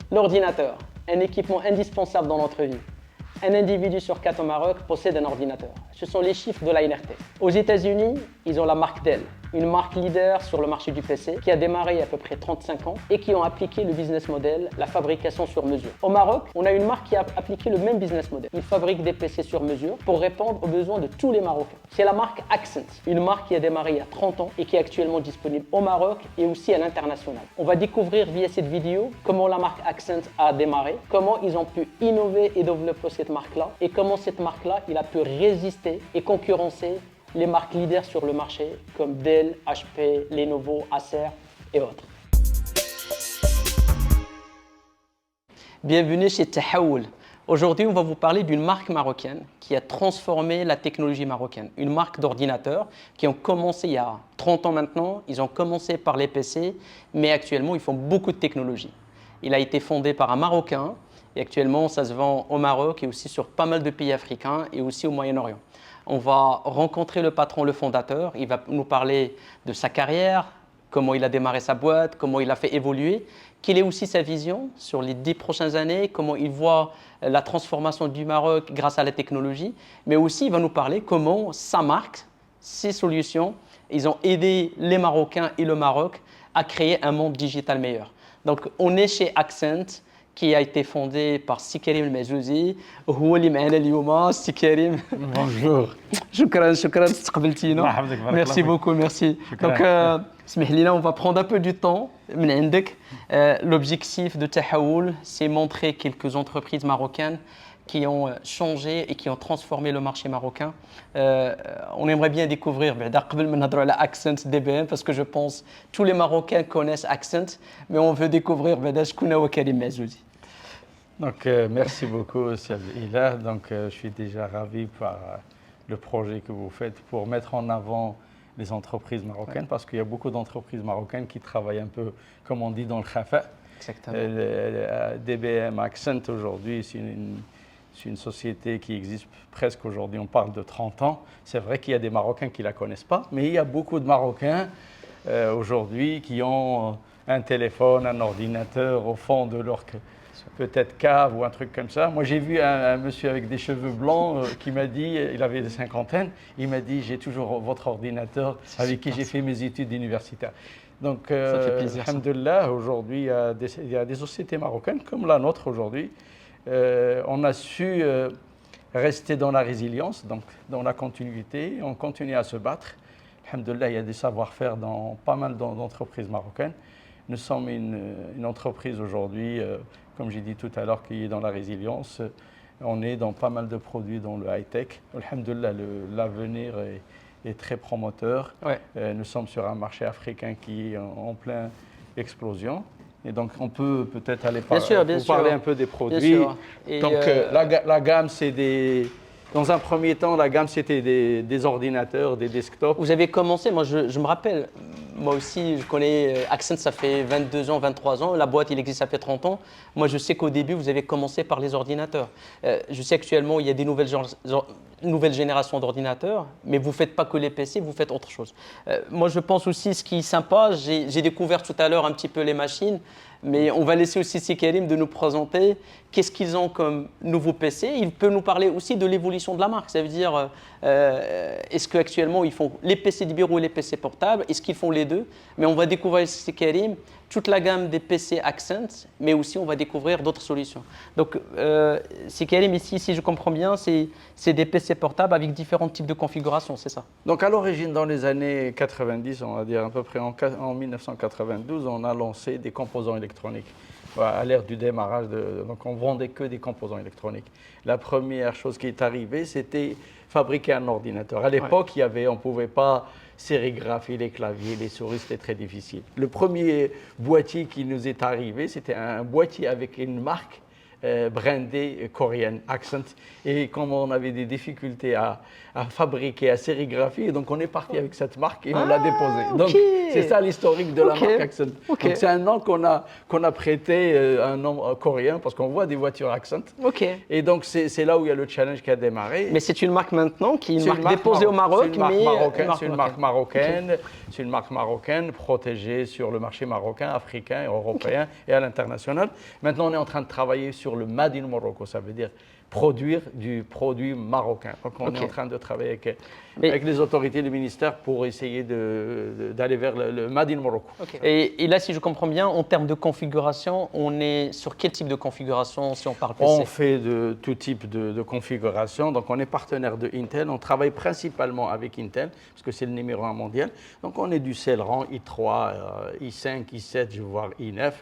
L'ordinateur, un équipement indispensable dans notre vie. Un individu sur 4 au Maroc possède un ordinateur. Ce sont les chiffres de la NRT. Aux États-Unis, ils ont la marque Dell, une marque leader sur le marché du PC qui a démarré il y a à peu près 35 ans et qui ont appliqué le business model, la fabrication sur mesure. Au Maroc, on a une marque qui a appliqué le même business model. Ils fabriquent des PC sur mesure pour répondre aux besoins de tous les Marocains. C'est la marque Accent, une marque qui a démarré il y a 30 ans et qui est actuellement disponible au Maroc et aussi à l'international. On va découvrir via cette vidéo comment la marque Accent a démarré, comment ils ont pu innover et développer cette marque-là et comment cette marque-là il a pu résister et concurrencer les marques leaders sur le marché comme Dell, HP, Lenovo, Acer et autres. Bienvenue chez Tahaoul. Aujourd'hui, on va vous parler d'une marque marocaine qui a transformé la technologie marocaine. Une marque d'ordinateurs qui ont commencé il y a 30 ans maintenant. Ils ont commencé par les PC, mais actuellement, ils font beaucoup de technologies. Il a été fondé par un Marocain et actuellement, ça se vend au Maroc et aussi sur pas mal de pays africains et aussi au Moyen-Orient. On va rencontrer le patron, le fondateur. Il va nous parler de sa carrière, comment il a démarré sa boîte, comment il a fait évoluer, quelle est aussi sa vision sur les 10 prochaines années, comment il voit la transformation du Maroc grâce à la technologie, mais aussi il va nous parler comment sa marque, ses solutions, ils ont aidé les Marocains et le Maroc à créer un monde digital meilleur. Donc on est chez Accent, qui a été fondé par Ssi Karim El-Mejouzi. هو اللي معنا اليوم Ssi Karim. Bonjour. شكرا استقبلتينا. Merci beaucoup, merci. Donc اسمح لي, on va prendre un peu du temps من عندك. L'objectif de Tahaoul, c'est montrer quelques entreprises marocaines qui ont changé et qui ont transformé le marché marocain. On aimerait bien découvrir, قبل ما نهضروا على Accent DBM, parce que je pense tous les Marocains connaissent Accent, mais on veut découvrir شكون هو كريم معزوزي. Donc, merci beaucoup, Ila. Donc, je suis déjà ravi par le projet que vous faites pour mettre en avant les entreprises marocaines, parce qu'il y a beaucoup d'entreprises marocaines qui travaillent un peu, comme on dit, dans le khafa. Exactement. DBM, Accent, aujourd'hui, c'est une société qui existe presque aujourd'hui, on parle de 30 ans. C'est vrai qu'il y a des Marocains qui ne la connaissent pas, mais il y a beaucoup de Marocains aujourd'hui qui ont un téléphone, un ordinateur au fond de leur peut-être cave ou un truc comme ça. Moi, j'ai vu un monsieur avec des cheveux blancs qui m'a dit, il avait des cinquantaines, il m'a dit, j'ai toujours votre ordinateur avec qui j'ai fait mes études universitaires. Donc, alhamdoulilah, aujourd'hui, il y a des sociétés marocaines comme la nôtre aujourd'hui. On a su rester dans la résilience, donc dans la continuité. On continue à se battre. Alhamdoulilah, il y a des savoir-faire dans pas mal d'entreprises marocaines. Nous sommes une entreprise aujourd'hui, comme j'ai dit tout à l'heure, qui est dans la résilience. On est dans pas mal de produits dans le high-tech. Alhamdoulilah, l'avenir est très promoteur. Ouais. Nous sommes sur un marché africain qui est en pleine explosion. Et donc, on peut peut-être aller parler un peu des produits. Donc, la gamme, c'est des... Dans un premier temps, la gamme, c'était des ordinateurs, des desktops. Vous avez commencé, moi je me rappelle, moi aussi je connais Accent, ça fait 22 ans, 23 ans. La boîte, il existe, ça fait 30 ans. Moi, je sais qu'au début, vous avez commencé par les ordinateurs. Je sais qu'actuellement, il y a des nouvelles générations d'ordinateurs, mais vous ne faites pas que les PC, vous faites autre chose. Moi, je pense aussi, ce qui est sympa, j'ai découvert tout à l'heure un petit peu les machines, mais on va laisser aussi Ssi Karim de nous présenter qu'est-ce qu'ils ont comme nouveau PC. Il peut nous parler aussi de l'évolution de la marque. Ça veut dire, est-ce qu'actuellement, ils font les PC de bureau et les PC portables? Est-ce qu'ils font les deux? Mais on va découvrir Ssi Karim toute la gamme des PC Accent, mais aussi on va découvrir d'autres solutions. Donc, Ssi Karim, ici, si je comprends bien, c'est des PC portables avec différents types de configurations, c'est ça? Donc, à l'origine, dans les années 90, on va dire à peu près en 1992, on a lancé des composants électroniques. À l'ère du démarrage, donc on ne vendait que des composants électroniques. La première chose qui est arrivée, c'était fabriquer un ordinateur. À l'époque, on ne pouvait pas sérigraphier les claviers, les souris, c'était très difficile. Le premier boîtier qui nous est arrivé, c'était un boîtier avec une marque brandée coréenne, Accent. Et comme on avait des difficultés à fabriquer, à sérigraphier, donc on est parti avec cette marque et on l'a déposée. Donc, C'est ça l'historique de la Ok. marque Accent. Ok. Donc c'est un nom qu'on a prêté, un nom coréen, parce qu'on voit des voitures Accent. Ok. Et donc c'est là où il y a le challenge qui a démarré. Mais c'est une marque maintenant qui est une C'est marque déposée au Maroc, c'est une marque mais marocaine, c'est une marque marocaine. marocaine, c'est une marque marocaine protégée sur le marché marocain, africain, européen et à l'international. Maintenant, on est en train de travailler sur le Made in Morocco, ça veut dire produire du produit marocain. Donc, on est en train de travailler avec les autorités du ministère pour essayer d'aller vers le Made in Morocco. Et là, si je comprends bien, en termes de configuration, on est sur quel type de configuration si on parle PC? On fait de tout type de configuration. Donc, on est partenaire de Intel. On travaille principalement avec Intel parce que c'est le numéro 1 mondial. Donc, on est du Celeron, i3, i5, i7, je vais voir i9.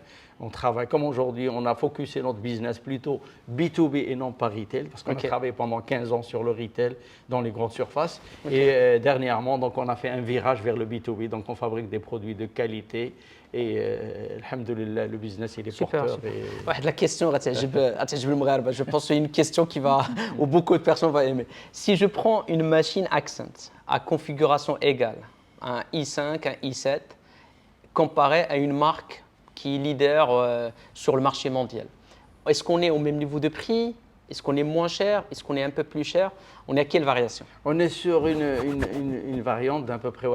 On travaille comme aujourd'hui, on a focusé notre business plutôt B2B et non pas retail, parce qu'on a travaillé pendant 15 ans sur le retail dans les grandes surfaces. Et dernièrement, donc, on a fait un virage vers le B2B, donc on fabrique des produits de qualité. Et alhamdoulilah, le business, il est porteur. La question, je pense que c'est une question où beaucoup de personnes vont aimer. Si je prends une machine Accent à configuration égale, un i5, un i7, comparé à une marque qui est leader sur le marché mondial. Est-ce qu'on est au même niveau de prix? Est-ce qu'on est moins cher? Est-ce qu'on est un peu plus cher? On est à quelle variation? On est sur une variante d'à peu près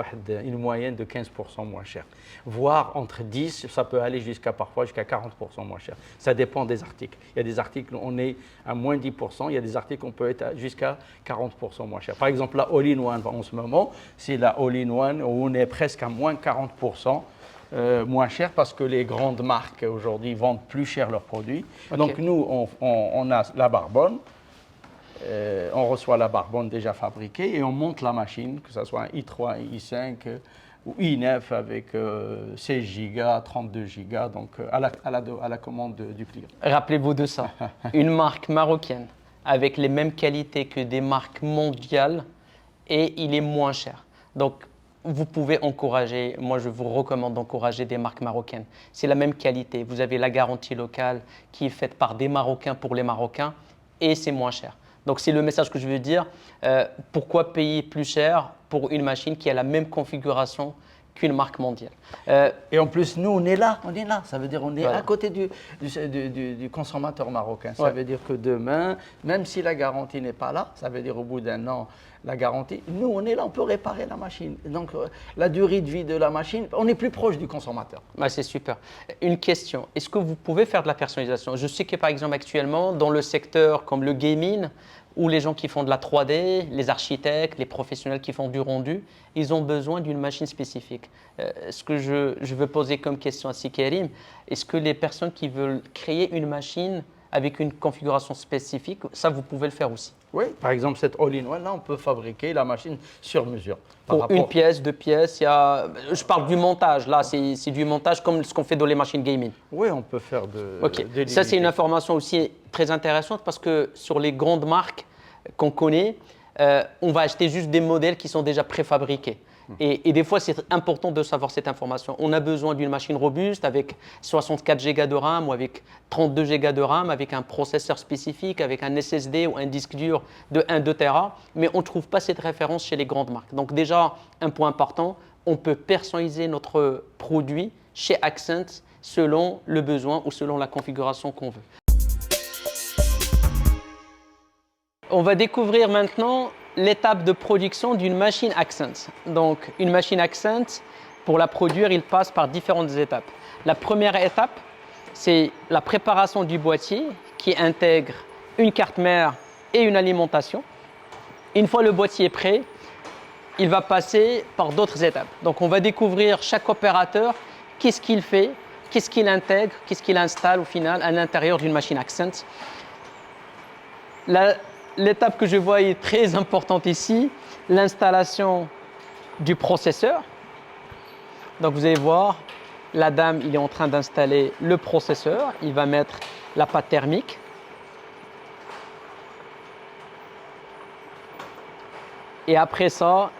une moyenne de 15% moins cher. Voire entre 10, ça peut aller parfois jusqu'à 40% moins cher. Ça dépend des articles. Il y a des articles où on est à moins 10%, il y a des articles où on peut être jusqu'à 40% moins cher. Par exemple, la All-in-One en ce moment, c'est la All-in-One où on est presque à moins 40%. Moins cher parce que les grandes marques aujourd'hui vendent plus cher leurs produits. Donc nous, on a la Barbonne, on reçoit la Barbonne déjà fabriquée et on monte la machine, que ce soit un i3, un i5 ou i9 avec 16 Go, 32 Go, donc à la commande du client. Rappelez-vous de ça, une marque marocaine avec les mêmes qualités que des marques mondiales et il est moins cher. Donc, vous pouvez encourager, moi je vous recommande d'encourager des marques marocaines. C'est la même qualité, vous avez la garantie locale qui est faite par des Marocains pour les Marocains et c'est moins cher. Donc c'est le message que je veux dire. Pourquoi payer plus cher pour une machine qui a la même configuration qu'une marque mondiale? Et en plus, nous, on est là. Ça veut dire on est à côté du consommateur marocain. Ça veut dire que demain, même si la garantie n'est pas là, ça veut dire au bout d'un an, la garantie, nous, on est là, on peut réparer la machine. Donc, la durée de vie de la machine, on est plus proche du consommateur. C'est super. Une question, est-ce que vous pouvez faire de la personnalisation? Je sais que par exemple actuellement, dans le secteur comme le gaming, ou les gens qui font de la 3D, les architectes, les professionnels qui font du rendu, ils ont besoin d'une machine spécifique. Ce que je veux poser comme question à Sikarim, est-ce que les personnes qui veulent créer une machine avec une configuration spécifique, ça vous pouvez le faire aussi? Oui, par exemple, cette all-in-one, là, on peut fabriquer la machine sur mesure. Pour une pièce, deux pièces, je parle du montage, là, c'est du montage comme ce qu'on fait dans les machines gaming. Oui, on peut faire de Ça, c'est une information aussi très intéressante parce que sur les grandes marques qu'on connaît, on va acheter juste des modèles qui sont déjà préfabriqués. Et des fois, c'est important de savoir cette information. On a besoin d'une machine robuste avec 64 Go de RAM ou avec 32 Go de RAM, avec un processeur spécifique, avec un SSD ou un disque dur de 1-2 Tera, mais on ne trouve pas cette référence chez les grandes marques. Donc déjà, un point important, on peut personnaliser notre produit chez Accent selon le besoin ou selon la configuration qu'on veut. On va découvrir maintenant l'étape de production d'une machine Accent. Donc, une machine Accent, pour la produire, il passe par différentes étapes. La première étape, c'est la préparation du boîtier qui intègre une carte mère et une alimentation. Une fois le boîtier prêt, il va passer par d'autres étapes. Donc, on va découvrir chaque opérateur, qu'est-ce qu'il fait, qu'est-ce qu'il intègre, qu'est-ce qu'il installe au final à l'intérieur d'une machine Accent. L'étape que je vois est très importante ici, l'installation du processeur. Donc vous allez voir, la dame il est en train d'installer le processeur. Il va mettre la pâte thermique. Et après ça,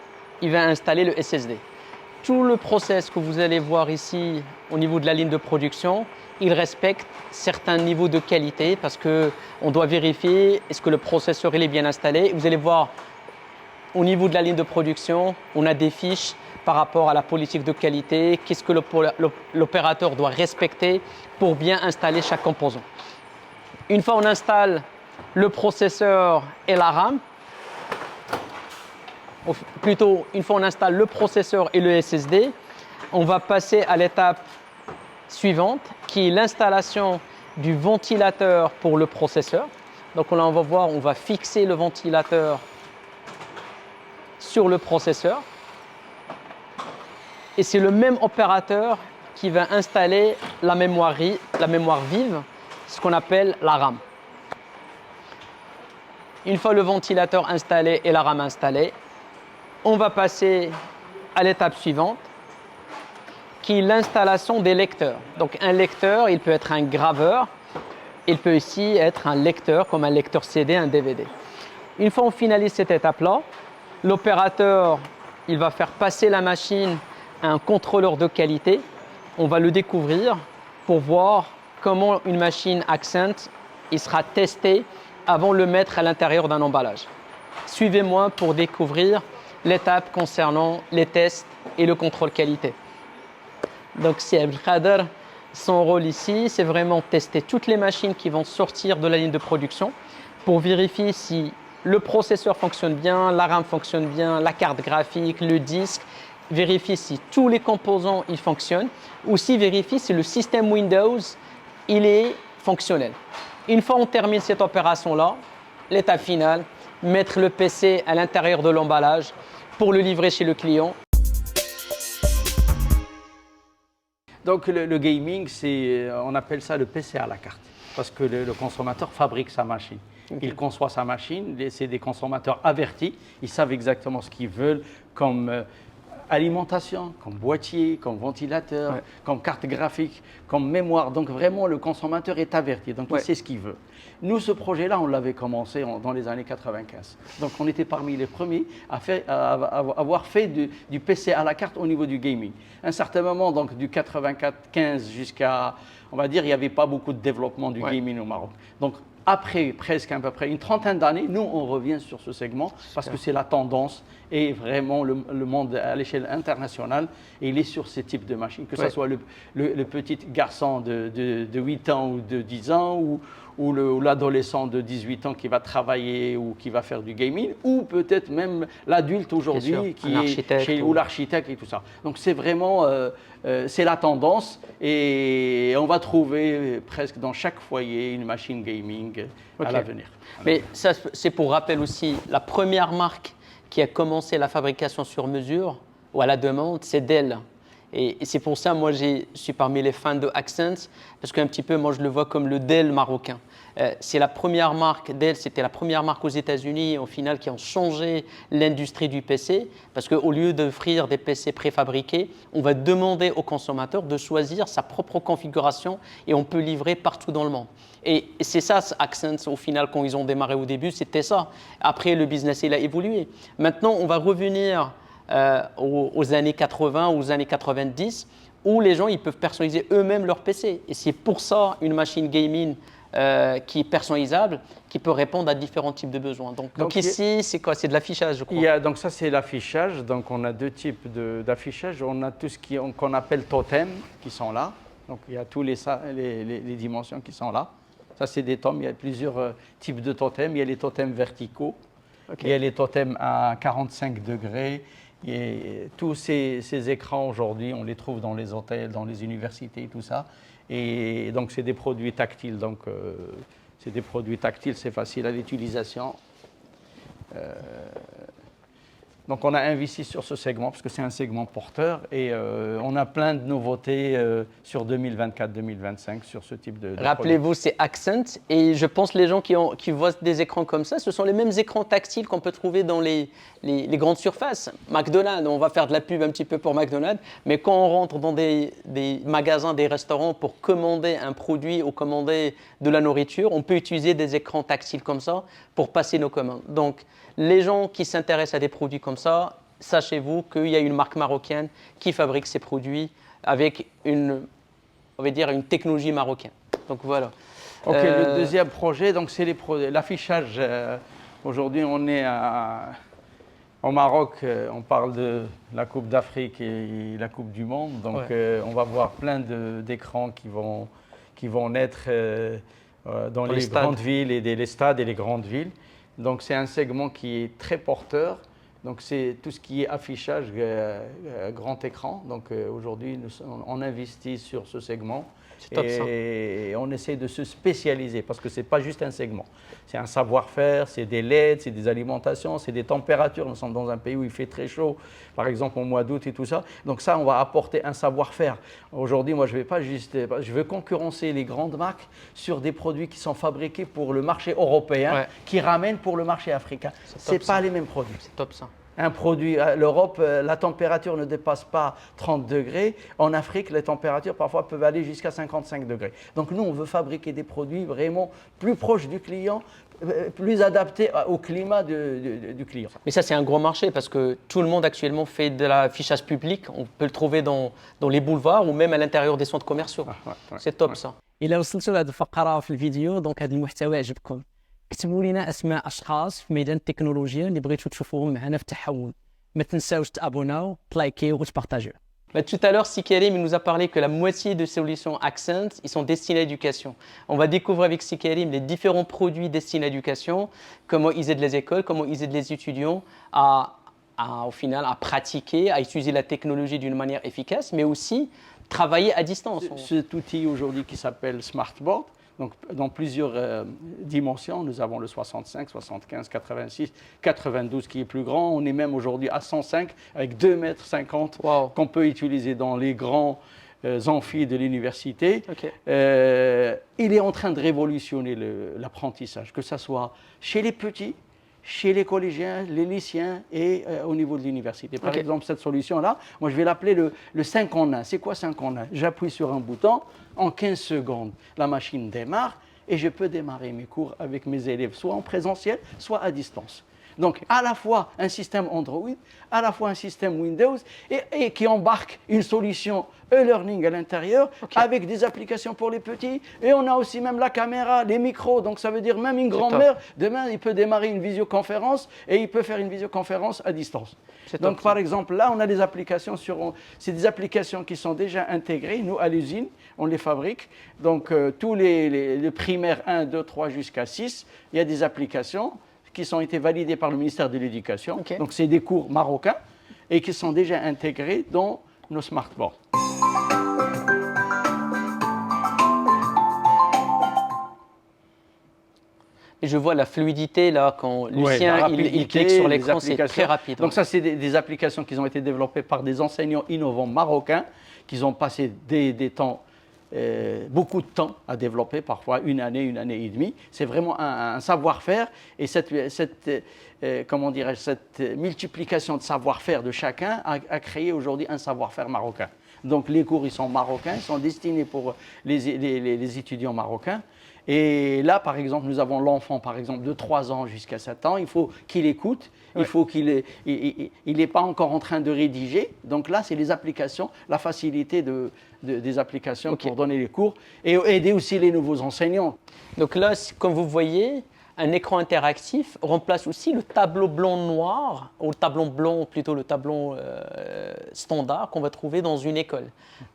il va installer le SSD. Tout le process que vous allez voir ici au niveau de la ligne de production, il respecte certains niveaux de qualité parce qu'on doit vérifier est-ce que le processeur il est bien installé. Vous allez voir au niveau de la ligne de production, on a des fiches par rapport à la politique de qualité, qu'est-ce que l'opérateur doit respecter pour bien installer chaque composant. Une fois on installe le processeur et la RAM, ou plutôt une fois on installe le processeur et le SSD, on va passer à l'étape suivante qui est l'installation du ventilateur pour le processeur. Donc là on va voir, on va fixer le ventilateur sur le processeur et c'est le même opérateur qui va installer la mémoire vive, ce qu'on appelle la RAM. Une fois le ventilateur installé et la RAM installée, on va passer à l'étape suivante qui est l'installation des lecteurs. Donc un lecteur, il peut être un graveur, il peut aussi être un lecteur comme un lecteur CD, un DVD. Une fois on finalise cette étape-là, l'opérateur, il va faire passer la machine à un contrôleur de qualité. On va le découvrir pour voir comment une machine Accent il sera testée avant de le mettre à l'intérieur d'un emballage. Suivez-moi pour découvrir l'étape concernant les tests et le contrôle qualité. Donc c'est Abdelkader, son rôle ici, c'est vraiment tester toutes les machines qui vont sortir de la ligne de production pour vérifier si le processeur fonctionne bien, la RAM fonctionne bien, la carte graphique, le disque, vérifier si tous les composants ils fonctionnent, aussi vérifier si le système Windows il est fonctionnel. Une fois on termine cette opération-là, l'étape finale, mettre le PC à l'intérieur de l'emballage pour le livrer chez le client. Donc le gaming, on appelle ça le PC à la carte, parce que le consommateur fabrique sa machine. Okay. Il conçoit sa machine, c'est des consommateurs avertis, ils savent exactement ce qu'ils veulent comme alimentation, comme boîtier, comme ventilateur, ouais, comme carte graphique, comme mémoire. Donc vraiment, le consommateur est averti, donc ouais, il sait ce qu'il veut. Nous, ce projet-là, on l'avait commencé dans les années 95. Donc on était parmi les premiers à avoir fait du PC à la carte au niveau du gaming. À un certain moment, donc du 94-15 jusqu'à, on va dire, il n'y avait pas beaucoup de développement du ouais, gaming au Maroc. Donc après presque à peu près une trentaine d'années, nous, on revient sur ce segment parce que c'est la tendance et vraiment le monde à l'échelle internationale, et il est sur ces types de machines, que ouais, ce soit le petit garçon de 8 ans ou de 10 ans ou l'adolescent de 18 ans qui va travailler ou qui va faire du gaming, ou peut-être même l'adulte aujourd'hui qui est ou l'architecte et tout ça. Donc c'est vraiment c'est la tendance et on va trouver presque dans chaque foyer une machine gaming okay, à l'avenir. Mais ça, c'est pour rappel aussi, la première marque qui a commencé la fabrication sur mesure ou à la demande, c'est Dell. Et c'est pour ça, moi, je suis parmi les fans de Accent, parce qu'un petit peu, moi, je le vois comme le Dell marocain. C'est la première marque, Dell, c'était la première marque aux États-Unis, au final, qui ont changé l'industrie du PC, parce qu'au lieu d'offrir des PC préfabriqués, on va demander au consommateur de choisir sa propre configuration et on peut livrer partout dans le monde. Et c'est ça, Accent, au final, quand ils ont démarré au début, c'était ça. Après, le business, il a évolué. Maintenant, on va revenir aux années 80, aux années 90, où les gens ils peuvent personnaliser eux-mêmes leur PC. Et c'est pour ça une machine gaming qui est personnalisable, qui peut répondre à différents types de besoins. Donc ici, c'est quoi? C'est de l'affichage, je crois. Donc ça, c'est l'affichage. Donc on a deux types d'affichage. On a tout ce qu'on appelle totem qui sont là. Donc il y a tous les dimensions qui sont là. Ça, c'est des totems. Il y a plusieurs types de totems. Il y a les totems verticaux. Okay. Il y a les totems à 45 degrés. Et tous ces écrans aujourd'hui, on les trouve dans les hôtels, dans les universités, tout ça. Et donc, c'est des produits tactiles. Donc, c'est des produits tactiles, c'est facile à l'utilisation. Donc, on a investi sur ce segment parce que c'est un segment porteur et on a plein de nouveautés sur 2024-2025 sur ce type de Rappelez-vous, c'est Accent et je pense que les gens qui voient des écrans comme ça, ce sont les mêmes écrans tactiles qu'on peut trouver dans les grandes surfaces. McDonald's, on va faire de la pub un petit peu pour McDonald's, mais quand on rentre dans des magasins, des restaurants pour commander un produit ou commander de la nourriture, on peut utiliser des écrans tactiles comme ça pour passer nos commandes. Donc, les gens qui s'intéressent à des produits comme ça, sachez-vous qu'il y a une marque marocaine qui fabrique ces produits avec on va dire une technologie marocaine. Donc voilà. Ok, le deuxième projet, donc c'est l'affichage. Aujourd'hui, on est Au Maroc, on parle de la Coupe d'Afrique et la Coupe du Monde. Donc, on va voir plein d'écrans qui vont naître dans les grandes villes et les stades et les grandes villes. Donc, c'est un segment qui est très porteur. Donc, c'est tout ce qui est affichage grand écran. Donc, aujourd'hui, on investit sur ce segment. Et on essaie de se spécialiser parce que ce n'est pas juste un segment. C'est un savoir-faire, c'est des LED, c'est des alimentations, c'est des températures. Nous sommes dans un pays où il fait très chaud, par exemple au mois d'août et tout ça. Donc ça, on va apporter un savoir-faire. Aujourd'hui, moi, je veux concurrencer les grandes marques sur des produits qui sont fabriqués pour le marché européen, qui ramènent pour le marché africain. Ce n'est pas les mêmes produits. C'est top ça. Un produit, l'Europe, la température ne dépasse pas 30 degrés. En Afrique, les températures parfois peuvent aller jusqu'à 55 degrés. Donc nous, on veut fabriquer des produits vraiment plus proches du client, plus adaptés au climat du client. Mais ça, c'est un gros marché parce que tout le monde actuellement fait de l'affichage public. On peut le trouver dans les boulevards ou même à l'intérieur des centres commerciaux. C'est top ça. إلا وصلتوا لهذه الفقرة في الفيديو دونك هذا المحتوى عجبكم كتبوا لنا اسماء اشخاص في ميدان التكنولوجيا اللي بغيتوا تشوفوهم معنا في التحول ما تنساوش تابوناو تلايكيو وتبارطاجيو. Tout à l'heure, Sikarim il nous a parlé que la moitié de solutions Accent ils sont destinés à l'éducation. On va découvrir avec Sikarim les différents produits destinés à l'éducation, comment ils aident les écoles, comment ils aident les étudiants au final à pratiquer, à utiliser la technologie d'une manière efficace, mais aussi travailler à distance. Cet outil aujourd'hui qui s'appelle Smartboard, donc dans plusieurs dimensions, nous avons le 65, 75, 86, 92 qui est plus grand. On est même aujourd'hui à 105 avec 2,50 mètres qu'on peut utiliser dans les grands amphis de l'université. Il est en train de révolutionner l'apprentissage, que ce soit chez les petits, chez les collégiens, les lycéens et au niveau de l'université. Par exemple, cette solution-là, moi je vais l'appeler le 5 en 1. C'est quoi 5 en 1? J'appuie sur un bouton, en 15 secondes, la machine démarre et je peux démarrer mes cours avec mes élèves, soit en présentiel, soit à distance. Donc, à la fois un système Android, à la fois un système Windows et qui embarque une solution e-learning à l'intérieur avec des applications pour les petits. Et on a aussi même la caméra, les micros. Donc, ça veut dire même une grand-mère, demain, il peut démarrer une visioconférence et il peut faire une visioconférence à distance. Donc, par exemple, là, on a des applications c'est des applications qui sont déjà intégrées. Nous, à l'usine, on les fabrique. Donc, tous les primaires 1, 2, 3 jusqu'à 6, il y a des applications qui ont été validés par le ministère de l'Éducation. Donc, c'est des cours marocains et qui sont déjà intégrés dans nos smartboards. Et je vois la fluidité là, quand Lucien il clique sur l'écran, c'est très rapide. Donc ça, c'est des applications qui ont été développées par des enseignants innovants marocains qui ont passé des temps beaucoup de temps à développer, parfois une année et demie. C'est vraiment un savoir-faire et cette multiplication de savoir-faire de chacun a créé aujourd'hui un savoir-faire marocain. Donc les cours, ils sont marocains, ils sont destinés pour les étudiants marocains. Et là, par exemple, nous avons l'enfant, par exemple, de 3 ans jusqu'à 7 ans. Il faut qu'il écoute, il faut qu'il n'est pas encore en train de rédiger. Donc là, c'est les applications, la facilité des applications pour donner les cours et aider aussi les nouveaux enseignants. Donc là, comme vous voyez, un écran interactif remplace aussi le tableau blanc-noir, ou le tableau blanc, plutôt le tableau standard qu'on va trouver dans une école.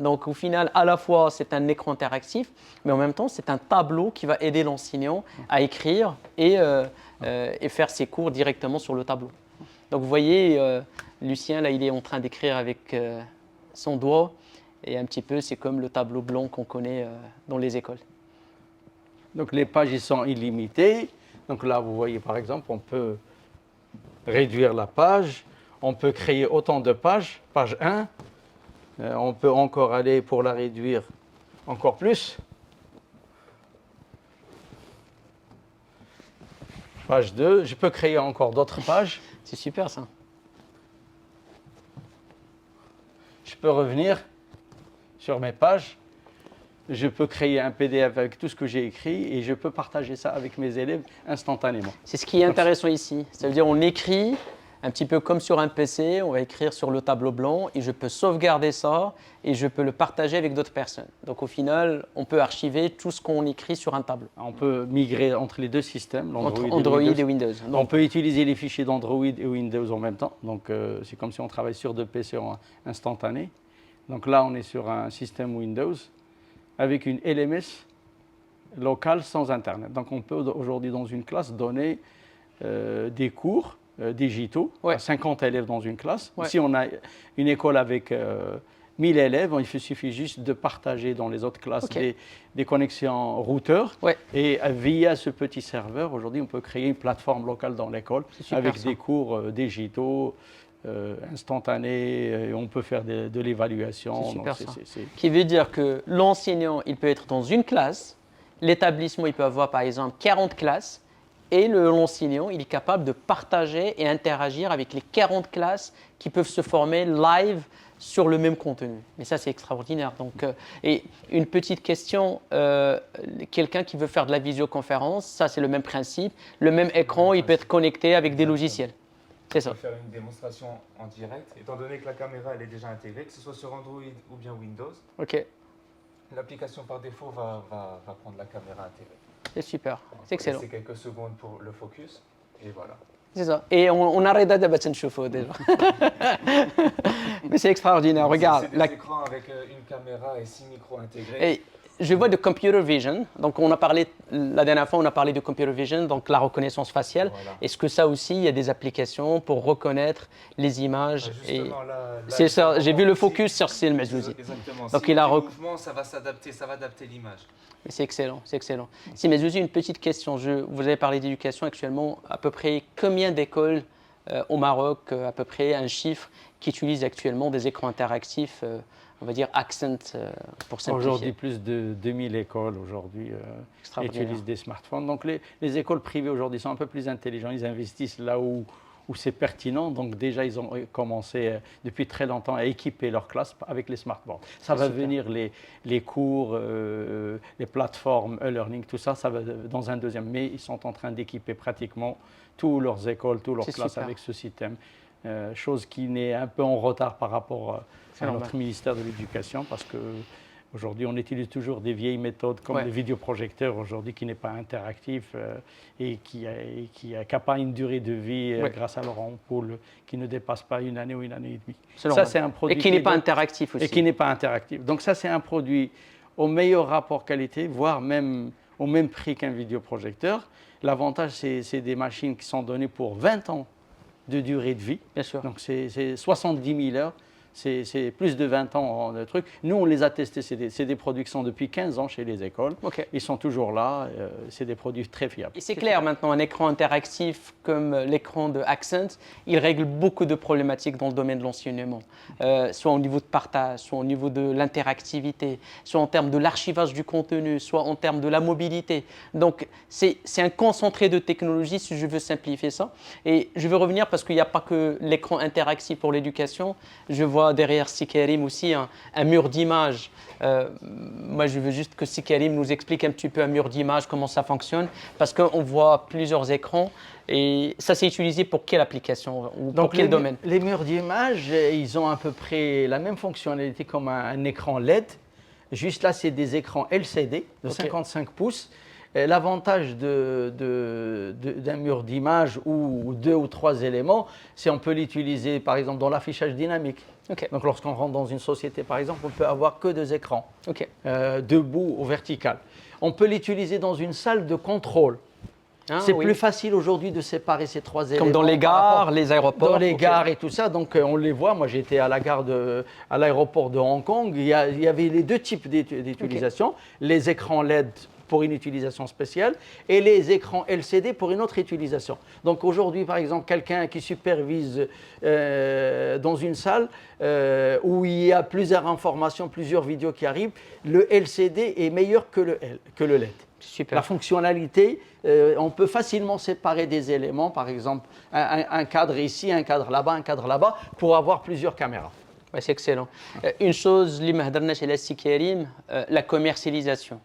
Donc au final, à la fois c'est un écran interactif, mais en même temps c'est un tableau qui va aider l'enseignant à écrire et faire ses cours directement sur le tableau. Donc vous voyez, Lucien, là il est en train d'écrire avec son doigt, et un petit peu c'est comme le tableau blanc qu'on connaît dans les écoles. Donc les pages ils sont illimitées. Donc là, vous voyez, par exemple, on peut réduire la page, on peut créer autant de pages, page 1, on peut encore aller pour la réduire encore plus. Page 2, je peux créer encore d'autres pages. C'est super ça. Je peux revenir sur mes pages. Je peux créer un PDF avec tout ce que j'ai écrit et je peux partager ça avec mes élèves instantanément. C'est ce qui est intéressant ici. Ça veut dire on écrit, Un petit peu comme sur un PC, on va écrire sur le tableau blanc et je peux sauvegarder ça et je peux le partager avec d'autres personnes. Donc au final, on peut archiver tout ce qu'on écrit sur un tableau. On peut migrer entre les deux systèmes, Entre l'Android Android et et Windows. Windows. On peut utiliser les fichiers d'Android et Windows en même temps. Donc c'est comme si on travaille sur deux PC en instantané. Donc là, on est sur un système Windows avec une LMS locale sans Internet. Donc on peut aujourd'hui dans une classe donner des cours digitaux à 50 élèves dans une classe. Si on a une école avec 1000 élèves, il suffit juste de partager dans les autres classes des connexions routeurs. Et via ce petit serveur, aujourd'hui, on peut créer une plateforme locale dans l'école avec des cours digitaux, instantanés. Et on peut faire de l'évaluation. C'est super ça. Qui veut dire que l'enseignant, il peut être dans une classe, l'établissement, il peut avoir par exemple 40 classes, et l'enseignant, il est capable de partager et interagir avec les 40 classes qui peuvent se former live sur le même contenu. Mais ça, c'est extraordinaire. Donc, et une petite question, quelqu'un qui veut faire de la visioconférence, ça, c'est le même principe. Le même écran, il peut être connecté avec des logiciels. C'est ça. On peut faire une démonstration en direct, étant donné que la caméra, elle est déjà intégrée, que ce soit sur Android ou bien Windows. OK. L'application par défaut va prendre la caméra intégrée. C'est super, c'est excellent. C'est quelques secondes pour le focus, et voilà. C'est ça. Et on arrête de chauffer déjà. Mais c'est extraordinaire, regarde. C'est des écrans avec une caméra et 6 micros intégrés. Et je vois de computer vision. Donc on a parlé, la dernière fois, on a parlé de computer vision, donc la reconnaissance faciale. Voilà. Est-ce que ça aussi, il y a des applications pour reconnaître les images C'est ça, j'ai vu le focus sur Sil Mazouzi. Exactement. Donc si il y a mouvement, ça va s'adapter, ça va adapter l'image. C'est excellent, c'est excellent. Si Mazouzi, une petite question. Vous avez parlé d'éducation actuellement. À peu près combien d'écoles au Maroc, à peu près un chiffre, qui utilisent actuellement des écrans interactifs on va dire Accent pour simplifier. Aujourd'hui, plus de 2000 écoles utilisent des smartphones. Donc les écoles privées aujourd'hui sont un peu plus intelligentes. Ils investissent là où c'est pertinent. Donc déjà, ils ont commencé depuis très longtemps à équiper leurs classes avec les smartboards. Ça va venir les cours, les plateformes, e-learning, tout ça, ça va dans un deuxième. Mais ils sont en train d'équiper pratiquement toutes leurs écoles, toutes leurs classes avec ce système. Chose qui n'est un peu en retard par rapport à notre ministère de l'Éducation, parce qu'aujourd'hui, on utilise toujours des vieilles méthodes comme les vidéoprojecteurs aujourd'hui, qui n'est pas interactif et qui n'a pas une durée de vie grâce à leur ampoule qui ne dépasse pas une année ou une année et demie. Ça, c'est un produit. Et qui n'est pas interactif aussi. Et qui n'est pas interactif. Donc ça, c'est un produit au meilleur rapport qualité, voire même au même prix qu'un vidéoprojecteur. L'avantage, c'est des machines qui sont données pour 20 ans de durée de vie. Bien sûr. Donc c'est 70 000 heures, c'est plus de 20 ans de trucs. Nous, on les a testés, c'est des produits qui sont depuis 15 ans chez les écoles. Ils sont toujours là, c'est des produits très fiables. Et c'est clair maintenant, un écran interactif comme l'écran de Accent, il règle beaucoup de problématiques dans le domaine de l'enseignement, soit au niveau de partage, soit au niveau de l'interactivité, soit en termes de l'archivage du contenu, soit en termes de la mobilité. Donc c'est un concentré de technologies, si je veux simplifier ça. Et je veux revenir parce qu'il n'y a pas que l'écran interactif pour l'éducation. Je vois derrière Sikarim aussi un mur d'images. Moi, je veux juste que Sikarim nous explique un petit peu un mur d'images, comment ça fonctionne, parce qu'on voit plusieurs écrans. Et ça, c'est utilisé pour quelle application ou pour quel domaine? Les murs d'images, ils ont à peu près la même fonctionnalité comme un écran LED. Juste là, c'est des écrans LCD de 55 pouces. L'avantage d'un mur d'image ou 2 ou 3 éléments, c'est qu'on peut l'utiliser par exemple dans l'affichage dynamique. Donc lorsqu'on rentre dans une société par exemple, on peut avoir que 2 écrans, debout ou vertical. On peut l'utiliser dans une salle de contrôle. C'est plus facile aujourd'hui de séparer ces 3 éléments. Comme dans les gares, les aéroports. Dans les gares et tout ça, donc on les voit. Moi j'étais à la gare à l'aéroport de Hong Kong, il y avait les 2 types d'utilisation, les écrans LED pour une utilisation spéciale et les écrans LCD pour une autre utilisation. Donc aujourd'hui, par exemple, quelqu'un qui supervise dans une salle où il y a plusieurs informations, plusieurs vidéos qui arrivent, le LCD est meilleur que le LED. Super. La fonctionnalité, on peut facilement séparer des éléments, par exemple un cadre ici, un cadre là-bas, un cadre là-bas, pour avoir plusieurs caméras. C'est excellent. Une chose, la commercialisation.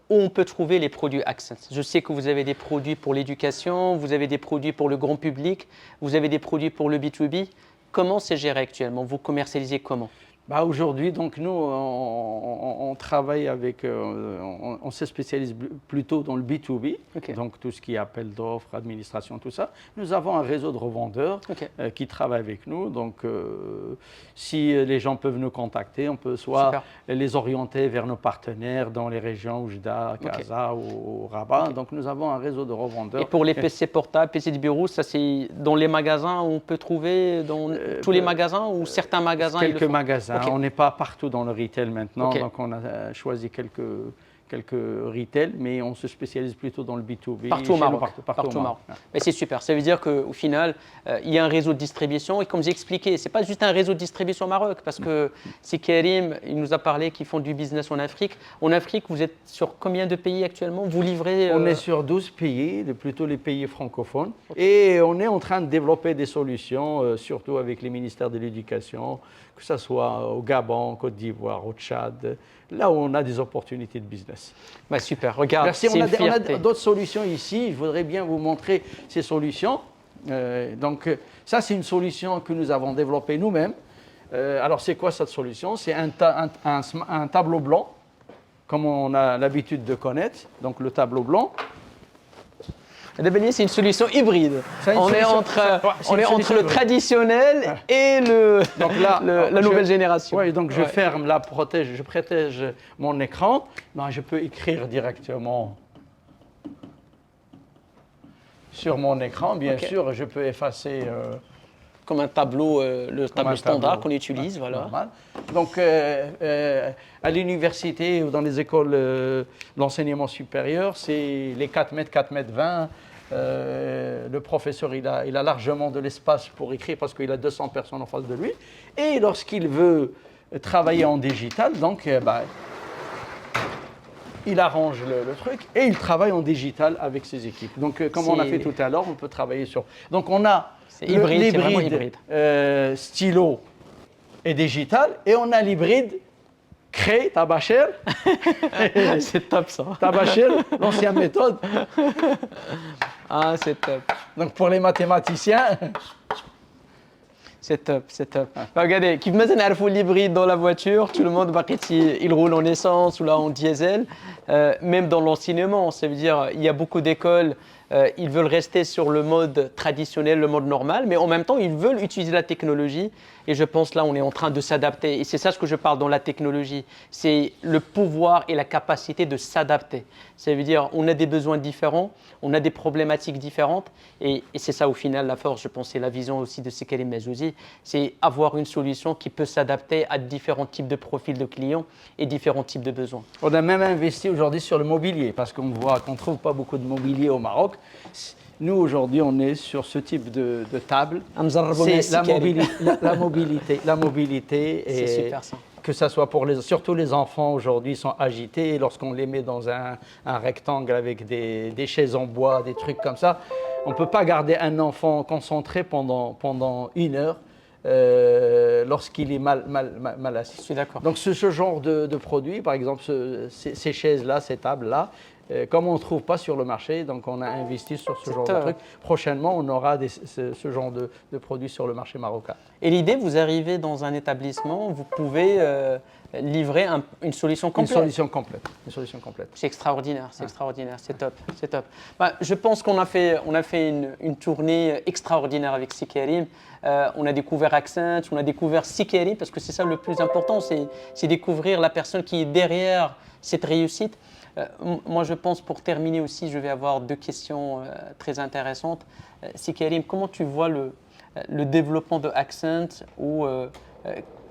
où on peut trouver les produits Accent? Je sais que vous avez des produits pour l'éducation, vous avez des produits pour le grand public, vous avez des produits pour le B2B. Comment c'est géré actuellement? Vous commercialisez comment? Bah aujourd'hui, donc nous, on travaille avec, on se spécialise plutôt dans le B2B, Ok. donc tout ce qui est appel d'offres, administration, tout ça. Nous avons un réseau de revendeurs Ok. qui travaillent avec nous. Donc, si les gens peuvent nous contacter, on peut soit Super. les orienter vers nos partenaires dans les régions Oujda, Casa ou Rabat. Ok. Donc, nous avons un réseau de revendeurs. Et pour les PC portables, PC de bureau, ça c'est dans les magasins où on peut trouver dans tous les magasins ou certains magasins ils le Quelques font? magasins. Ok. On n'est pas partout dans le retail maintenant, Ok. donc on a choisi quelques retail, mais on se spécialise plutôt dans le B2B. Partout au chez nous, Maroc. partout au Maroc. Mais c'est super. Ça veut dire qu'au final, il y a un réseau de distribution. Et comme j'ai expliqué, ce n'est pas juste un réseau de distribution au Maroc. Parce que c'est Karim, il nous a parlé qu'ils font du business en Afrique. En Afrique, vous êtes sur combien de pays actuellement? Vous livrez On est sur 12 pays, plutôt les pays francophones. Et on est en train de développer des solutions, surtout avec les ministères de l'Éducation, que ce soit au Gabon, Côte d'Ivoire, au Tchad, là où on a des opportunités de business. Bah, super. Regarde, Merci, c'est une on a fierté. d'autres solutions ici. Je voudrais bien vous montrer ces solutions. Ça, c'est une solution que nous avons développée nous-mêmes. Alors, c'est quoi cette solution? C'est un tableau blanc, comme on a l'habitude de connaître. Donc, le tableau blanc. Debeli, c'est une solution hybride. C'est une On est solution- entre, ouais, c'est on une est entre solution le hybride. traditionnel et Donc là, la nouvelle génération. Oui, donc je Ouais. ferme, je protège mon écran. Ben, je peux écrire directement sur mon écran. Bien Ok. sûr, je peux effacer. Comme un tableau, le Comme tableau un standard tableau. qu'on utilise. Voilà. Normal. Donc, à l'université ou dans les écoles d'enseignement supérieur, c'est les 4 mètres, 4 mètres 20. Le professeur, il a largement de l'espace pour écrire parce qu'il a 200 personnes en face de lui. Et lorsqu'il veut travailler en digital, donc, il arrange le truc et il travaille en digital avec ses équipes. Donc, comme on a C'est- fait tout à l'heure, on peut travailler sur. Donc, on a C'est hybride, c'est vraiment hybride. stylo et digital, et on a l'hybride Cray, Tabacher, C'est top ça. Tabacher, l'ancienne méthode. Ah, c'est top. Donc, pour les mathématiciens, C'est top, c'est top. Bah, regardez, qui maintenant a l'hybride dans la voiture, tout le monde il roule en essence ou là en diesel. Même dans l'enseignement, ça veut dire il y a beaucoup d'écoles, ils veulent rester sur le mode traditionnel, le mode normal, mais en même temps ils veulent utiliser la technologie. Et je pense là on est en train de s'adapter. Et c'est ça ce que je parle dans la technologie, c'est le pouvoir et la capacité de s'adapter. Ça veut dire on a des besoins différents, on a des problématiques différentes, et c'est ça au final la force, je pense, c'est la vision aussi de Karim Mazouzi, c'est avoir une solution qui peut s'adapter à différents types de profils de clients et différents types de besoins. on a même investi aujourd'hui sur le mobilier, parce qu'on voit qu'on ne trouve pas beaucoup de mobilier au Maroc. Nous, aujourd'hui, on est sur ce type de table. C'est la mobilité C'est et super ça. que ça soit surtout les enfants aujourd'hui sont agités, et lorsqu'on les met dans un rectangle avec des chaises en bois, des trucs comme ça, on ne peut pas garder un enfant concentré pendant 1 heure lorsqu'il est mal assis. Je suis d'accord. Donc ce genre de produit, par exemple ces chaises-là, ces tables-là, comme on ne trouve pas sur le marché, donc on a investi sur ce genre de top. truc. Prochainement, on aura ce genre de produits sur le marché marocain. Et l'idée, vous arrivez dans un établissement, vous pouvez livrer une solution Une complète. solution complète. Une solution complète. C'est extraordinaire, c'est extraordinaire, c'est top, c'est top. Bah, je pense qu'on a fait une tournée extraordinaire avec Karim. On a découvert Accent, on a découvert Karim, parce que c'est ça le plus important, c'est découvrir la personne qui est derrière cette réussite. Moi, je pense, pour terminer aussi, je vais avoir 2 questions très intéressantes. Karim, comment tu vois le développement de Accent ou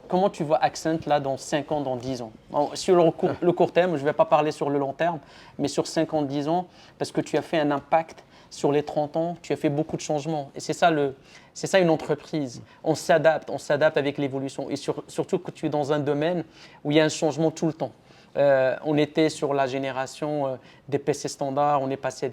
comment tu vois Accent là dans 5 ans, dans 10 ans? Sur le court terme, je ne vais pas parler sur le long terme, mais sur 5 ans, 10 ans, parce que tu as fait un impact sur les 30 ans, tu as fait beaucoup de changements. Et c'est ça une entreprise. On s'adapte avec l'évolution. Et surtout que tu es dans un domaine où il y a un changement tout le temps. On était sur la génération des PC standards, on est passé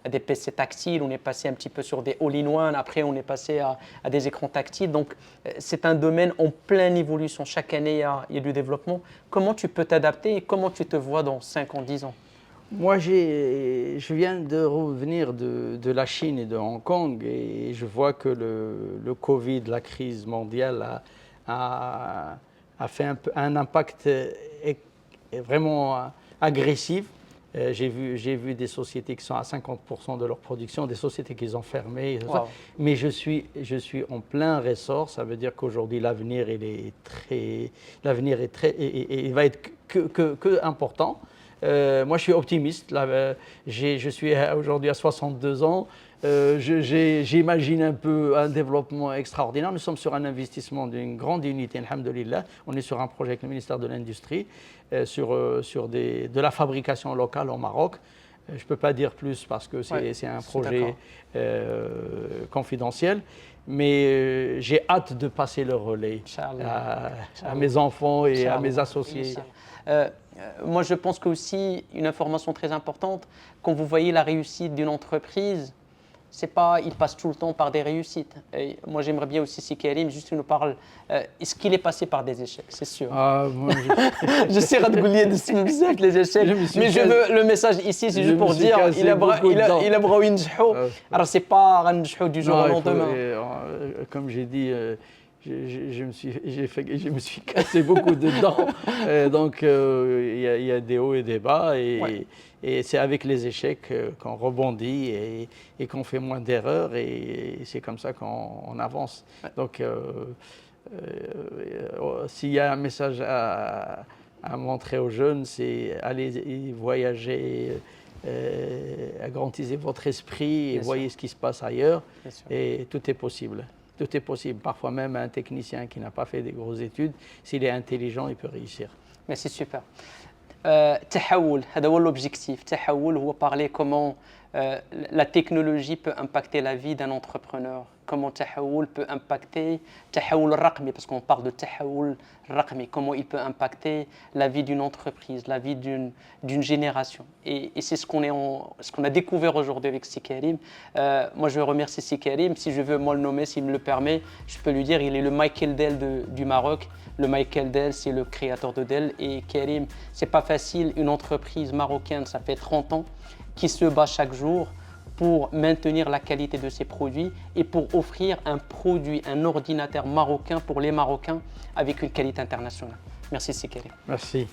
à des PC tactiles, on est passé un petit peu sur des all-in-one, après on est passé à des écrans tactiles. Donc c'est un domaine en pleine évolution. Chaque année, il y a du développement. Comment tu peux t'adapter et comment tu te vois dans 5 ans, 10 ans? Moi, je viens de revenir de la Chine et de Hong Kong et je vois que le Covid, la crise mondiale, a fait un impact vraiment agressif. J'ai vu des sociétés qui sont à 50% de leur production, des sociétés qui ont fermé. Wow. Mais je suis en plein ressort. Ça veut dire qu'aujourd'hui, l'avenir, il va être que important. Moi, je suis optimiste. Là, je suis aujourd'hui à 62 ans. J'imagine un peu un développement extraordinaire. Nous sommes sur un investissement d'une grande unité, alhamdoulilah. On est sur un projet avec le ministère de l'Industrie, de la fabrication locale au Maroc. Je ne peux pas dire plus parce que c'est un projet confidentiel. Mais j'ai hâte de passer le relais à mes enfants et à mes associés. Moi, je pense qu'aussi, une information très importante, quand vous voyez la réussite d'une entreprise, c'est pas, il passe tout le temps par des réussites. Et moi, j'aimerais bien aussi, si Karim, juste nous parle, est-ce qu'il est passé par des échecs, c'est sûr. Moi, je sais Radgoulier de les échecs, mais je veux le message ici, c'est juste pour dire, il a braoué njhou. Alors, c'est pas un njhou du jour au lendemain. Comme j'ai dit, je me suis cassé beaucoup de dents. Donc, il y a des hauts et des bas. Et c'est avec les échecs qu'on rebondit et qu'on fait moins d'erreurs. Et c'est comme ça qu'on avance. Donc, s'il y a un message à montrer aux jeunes, c'est aller voyager, agrandissez votre esprit et voyez ce qui se passe ailleurs. Et tout est possible. Tout est possible. Parfois même un technicien qui n'a pas fait des grosses études, s'il est intelligent, il peut réussir. Mais c'est super. Tahaoul, c'est l'objectif. Tahaoul, on va parler comment la technologie peut impacter la vie d'un entrepreneur. Comment Tahaoul peut impacter Tahaoul Raqmi, parce qu'on parle de Tahaoul Raqmi, comment il peut impacter la vie d'une entreprise, la vie d'une génération. Et c'est ce qu'on a découvert aujourd'hui avec Si Karim. Moi, je veux remercier Si Karim. Si je veux moi le nommer, s'il me le permet, je peux lui dire il est le Michael Dell du Maroc. Le Michael Dell, c'est le créateur de Dell. Et Karim, c'est pas facile, une entreprise marocaine, ça fait 30 ans, qui se bat chaque jour pour maintenir la qualité de ses produits et pour offrir un produit, un ordinateur marocain pour les Marocains avec une qualité internationale. Merci Si Karim. Merci.